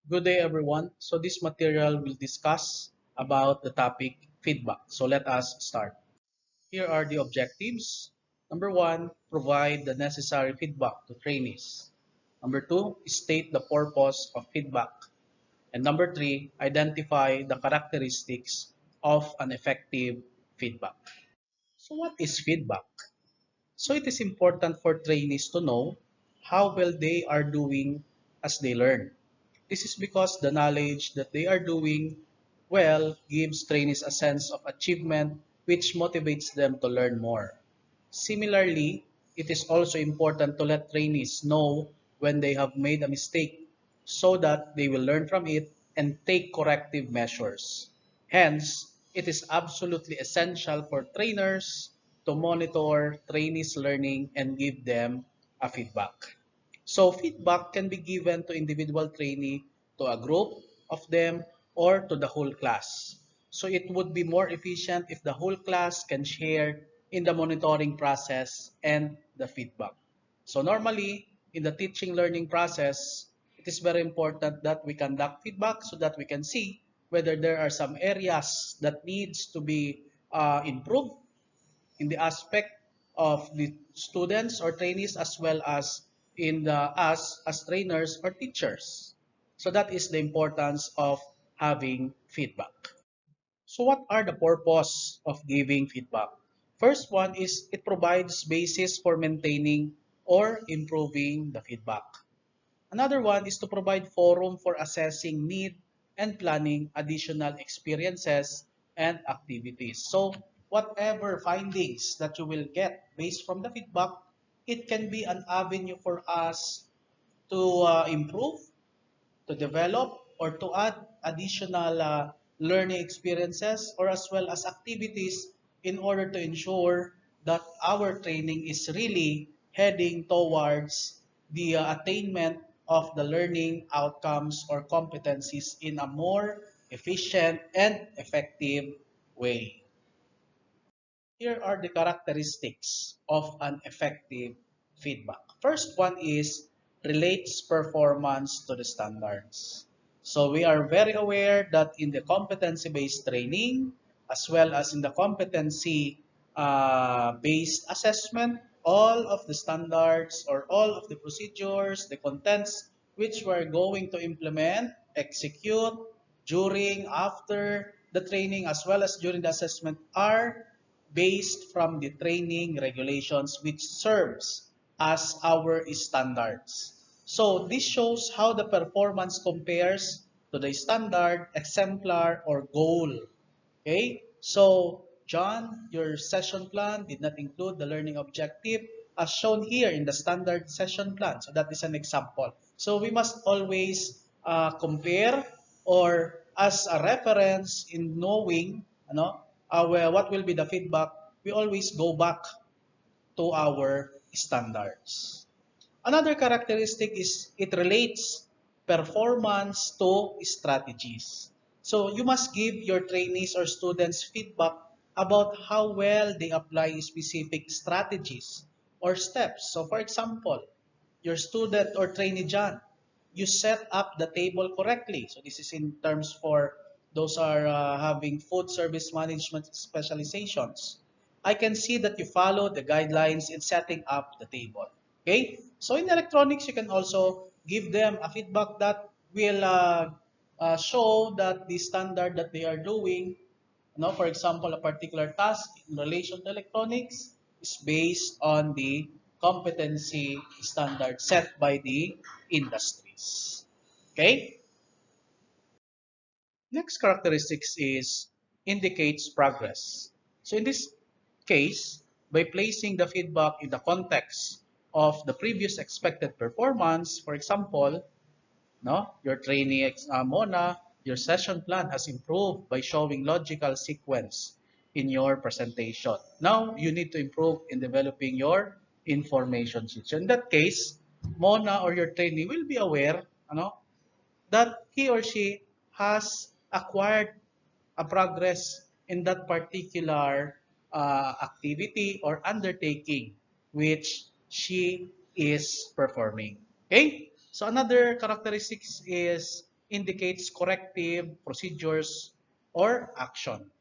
Good day, everyone. So this material will discuss about the topic feedback. So let us start. Here are the objectives. Number one, provide the necessary feedback to trainees. Number two, state the purpose of feedback. And number three, identify the characteristics of an effective feedback. So what is feedback? So it is important for trainees to know how well they are doing as they learn. This is because the knowledge that they are doing well gives trainees a sense of achievement which motivates them to learn more. Similarly, it is also important to let trainees know when they have made a mistake so that they will learn from it and take corrective measures. Hence, it is absolutely essential for trainers to monitor trainees' learning and give them a feedback. So feedback can be given to individual trainee, to a group of them, or to the whole class. So it would be more efficient if the whole class can share in the monitoring process and the feedback. So normally, in the teaching learning process, it is very important that we conduct feedback so that we can see whether there are some areas that needs to be improved in the aspect of the students or trainees as well as in the us as trainers or teachers. So that is the importance of having feedback. So what are the purpose of giving feedback? First one is it provides basis for maintaining or improving the feedback. Another one is to provide forum for assessing need and planning additional experiences and activities. So whatever findings that you will get based from the feedback, it can be an avenue for us to improve, to develop, or to add additional learning experiences or as well as activities in order to ensure that our training is really heading towards the attainment of the learning outcomes or competencies in a more efficient and effective way. Here are the characteristics of an effective feedback. First one is relates performance to the standards. So we are very aware that in the competency-based training, as well as in the competency-based assessment, all of the standards or all of the procedures, the contents which we're going to implement, execute during, after the training, as well as during the assessment are based from the training regulations which serves as our standards. So this shows how the performance compares to the standard, exemplar, or goal. Okay? So, John, your session plan did not include the learning objective as shown here in the standard session plan. So that is an example. So we must always compare or as a reference in knowing what will be the feedback, we always go back to our standards. Another characteristic is it relates performance to strategies. So you must give your trainees or students feedback about how well they apply specific strategies or steps. So for example, your student or trainee John, you set up the table correctly. So this is in terms for those are having food service management specializations. I can see that you follow the guidelines in setting up the table. Okay? So in electronics, you can also give them a feedback that will show that the standard that they are doing, for example, a particular task in relation to electronics is based on the competency standard set by the industries. Okay? Next characteristics is indicates progress. So in this case, by placing the feedback in the context of the previous expected performance, for example, your trainee Mona, your session plan has improved by showing logical sequence in your presentation. Now you need to improve in developing your information sheet. So in that case, Mona or your trainee will be aware, that he or she has acquired a progress in that particular activity or undertaking which she is performing. Okay? So another characteristics is indicates corrective procedures or action.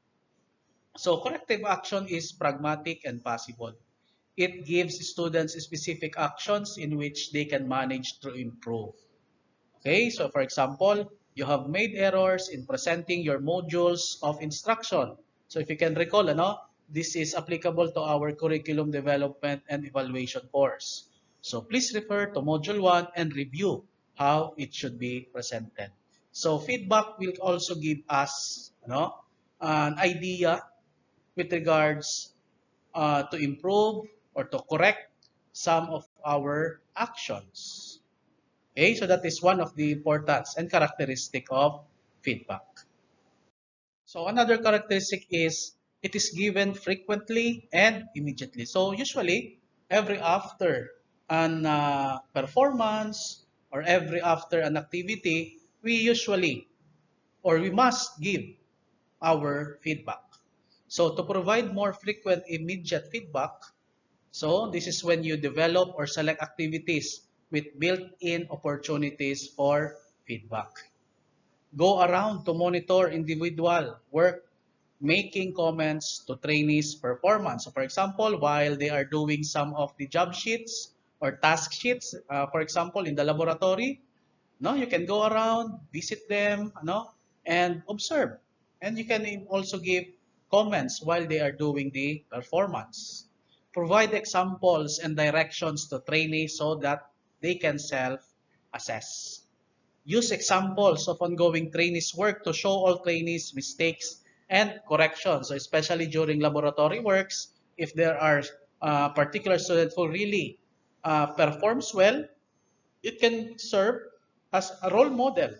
So corrective action is pragmatic and possible. It gives students specific actions in which they can manage to improve. Okay, so for example, you have made errors in presenting your modules of instruction. So if you can recall, this is applicable to our curriculum development and evaluation course. So please refer to module 1 and review how it should be presented. So feedback will also give us an idea with regards to improve or to correct some of our actions. Okay, so that is one of the importance and characteristic of feedback. So another characteristic is it is given frequently and immediately. So usually every after an performance or every after an activity, we usually or we must give our feedback. So to provide more frequent immediate feedback, so this is when you develop or select activities with built-in opportunities for feedback. Go around to monitor individual work, making comments to trainees' performance. So for example, while they are doing some of the job sheets or task sheets, for example, in the laboratory, you can go around, visit them, and observe. And you can also give comments while they are doing the performance. Provide examples and directions to trainees so that they can self-assess. Use examples of ongoing trainees' work to show all trainees mistakes and corrections. So especially during laboratory works, if there are particular students who really performs well, it can serve as a role model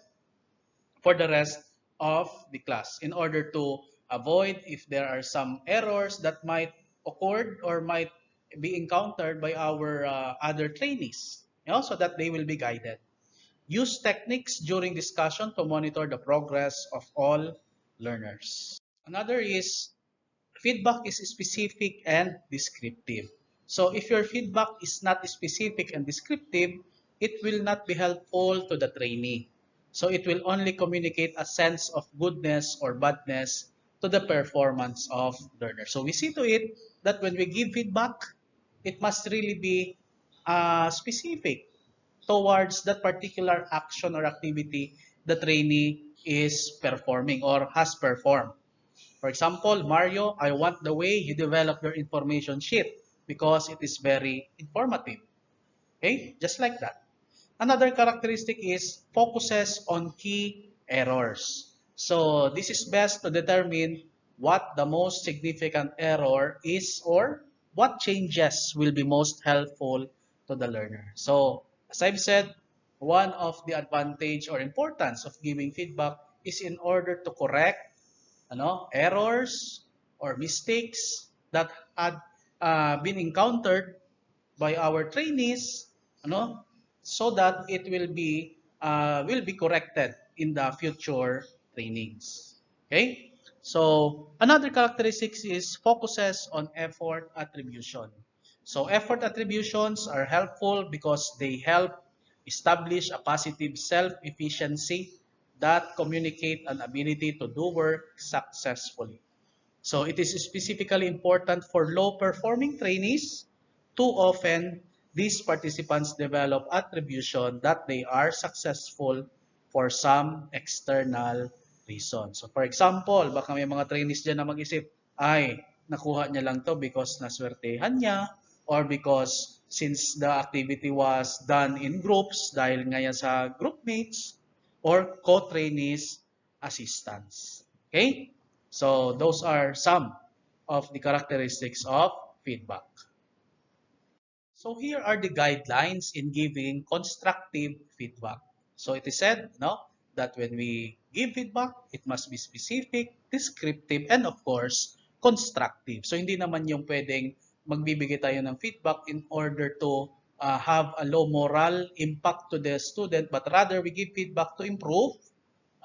for the rest of the class in order to avoid if there are some errors that might occur or might be encountered by our other trainees, so that they will be guided. Use techniques during discussion to monitor the progress of all learners. Another is feedback is specific and descriptive. So if your feedback is not specific and descriptive, it will not be helpful to the trainee. So it will only communicate a sense of goodness or badness to the performance of learners. So we see to it that when we give feedback, it must really be specific towards that particular action or activity the trainee is performing or has performed. For example, Mario, I want the way you develop your information sheet because it is very informative. Okay, just like that. Another characteristic is focuses on key errors. So this is best to determine what the most significant error is or what changes will be most helpful to the learner. So as I've said, one of the advantage or importance of giving feedback is in order to correct errors or mistakes that had been encountered by our trainees, so that it will be corrected in the future trainings. Okay? So another characteristics is focuses on effort attribution. So effort attributions are helpful because they help establish a positive self-efficiency that communicate an ability to do work successfully. So it is specifically important for low-performing trainees. Too often, these participants develop attribution that they are successful for some external reason. So for example, baka may mga trainees dyan na mag-isip, ay, nakuha niya lang to because naswertehan niya or because since the activity was done in groups dahil ngayon sa groupmates or co-trainees assistants. Okay? So those are some of the characteristics of feedback. So here are the guidelines in giving constructive feedback. So it is said, that when we give feedback, it must be specific, descriptive, and of course, constructive. So hindi naman yung pwedeng magbibigay tayo ng feedback in order to have a low moral impact to the student, but rather we give feedback to improve,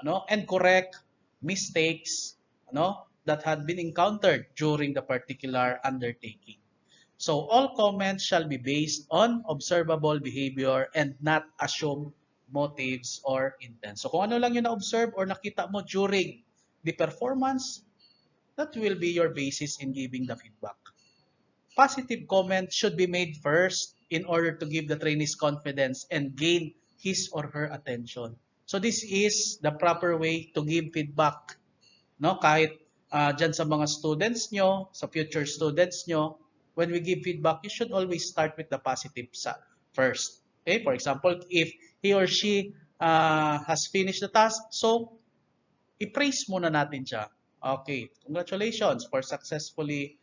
and correct mistakes, that had been encountered during the particular undertaking. So all comments shall be based on observable behavior and not assumed motives, or intent. So kung ano lang yung na-observe or nakita mo during the performance, that will be your basis in giving the feedback. Positive comments should be made first in order to give the trainees confidence and gain his or her attention. So this is the proper way to give feedback. No? Kahit dyan sa mga students nyo, sa future students nyo, when we give feedback, you should always start with the positive first. Okay? For example, if he or she has finished the task, so i-praise muna natin siya. Okay, congratulations for successfully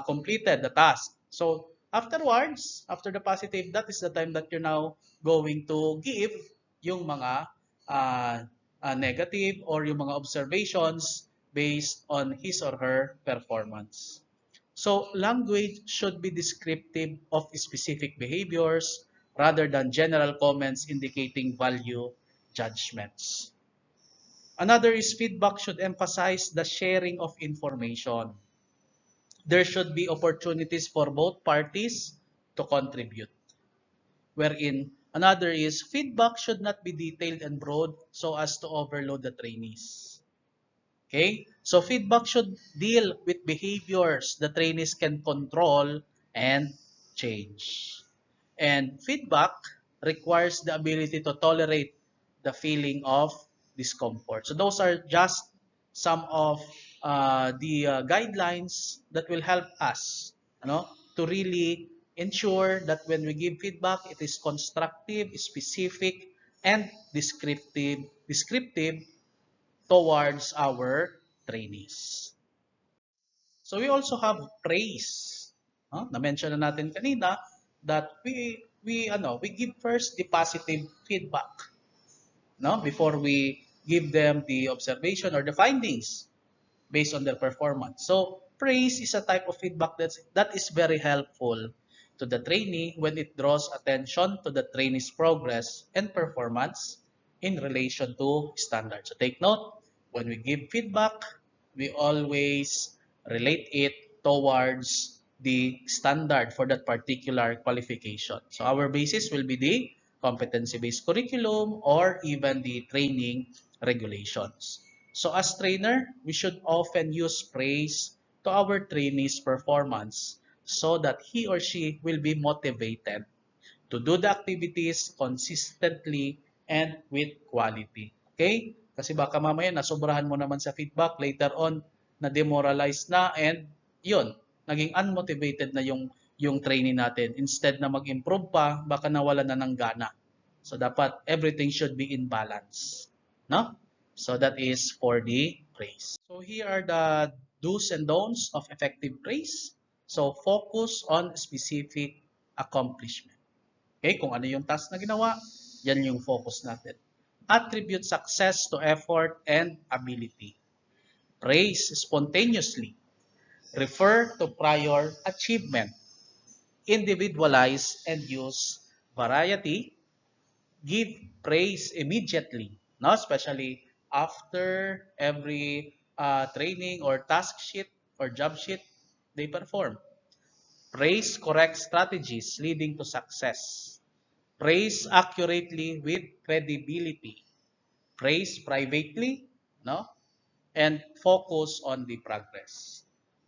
completed the task. So, afterwards, after the positive, that is the time that you're now going to give yung mga negative or yung mga observations based on his or her performance. So, language should be descriptive of specific behaviors rather than general comments indicating value judgments. Another is feedback should emphasize the sharing of information. There should be opportunities for both parties to contribute. Wherein another is feedback should not be detailed and broad so as to overload the trainees. Okay? So feedback should deal with behaviors the trainees can control and change. And feedback requires the ability to tolerate the feeling of discomfort. So those are just some of the guidelines that will help us, to really ensure that when we give feedback, it is constructive, specific, and descriptive towards our trainees. So we also have praise. Na-mention na natin kanina that we give first the positive feedback, before we give them the observation or the findings based on their performance. So praise is a type of feedback that is very helpful to the trainee when it draws attention to the trainee's progress and performance in relation to standards. So take note, when we give feedback, we always relate it towards the standard for that particular qualification. So our basis will be the competency-based curriculum or even the training regulations. So as trainer, we should often use praise to our trainee's performance so that he or she will be motivated to do the activities consistently and with quality. Okay? Kasi baka mamaya nasobrahan mo naman sa feedback, later on, na-demoralize na and yun, naging unmotivated na yung trainee natin. Instead na mag-improve pa, baka nawala na ng gana. So dapat everything should be in balance. No? So that is for the praise. So here are the do's and don'ts of effective praise. So focus on specific accomplishment. Okay, kung ano yung task na ginawa, yan yung focus natin. Attribute success to effort and ability. Praise spontaneously. Refer to prior achievement. Individualize and use variety. Give praise immediately, no? Especially after every training or task sheet or job sheet they perform. Praise correct strategies leading to success. Praise accurately with credibility. Praise privately, no? And focus on the progress.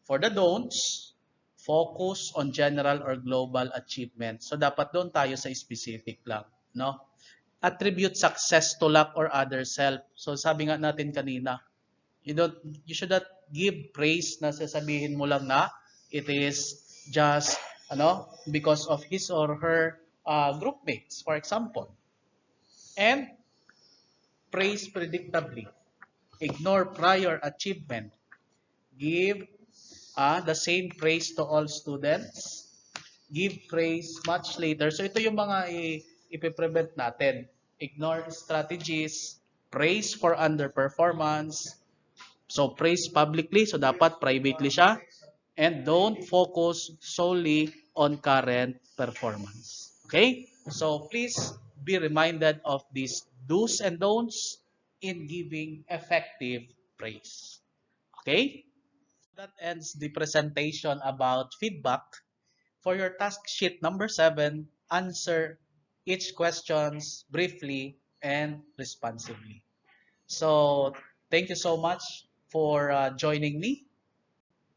For the don'ts, focus on general or global achievement. So dapat doon tayo sa specific lang, no? Attribute success to luck or other self. So sabi nga natin kanina, you should not give praise na sasabihin mo lang na it is just because of his or her group mates, for example. And praise predictably. Ignore prior achievement. Give the same praise to all students. Give praise much later. So ito yung mga ipiprevent natin. Ignore strategies. Praise for underperformance. So praise publicly. So dapat privately siya. And don't focus solely on current performance. Okay? So please be reminded of these do's and don'ts in giving effective praise. Okay? That ends the presentation about feedback. For your task sheet number 7, answer each questions briefly and responsibly. So thank you so much for joining me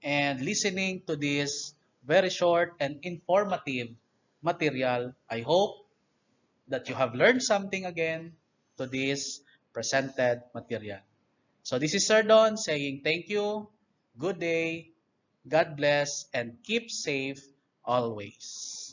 and listening to this very short and informative material. I hope that you have learned something again to this presented material. So this is Sir Don saying thank you, good day, God bless, and keep safe always.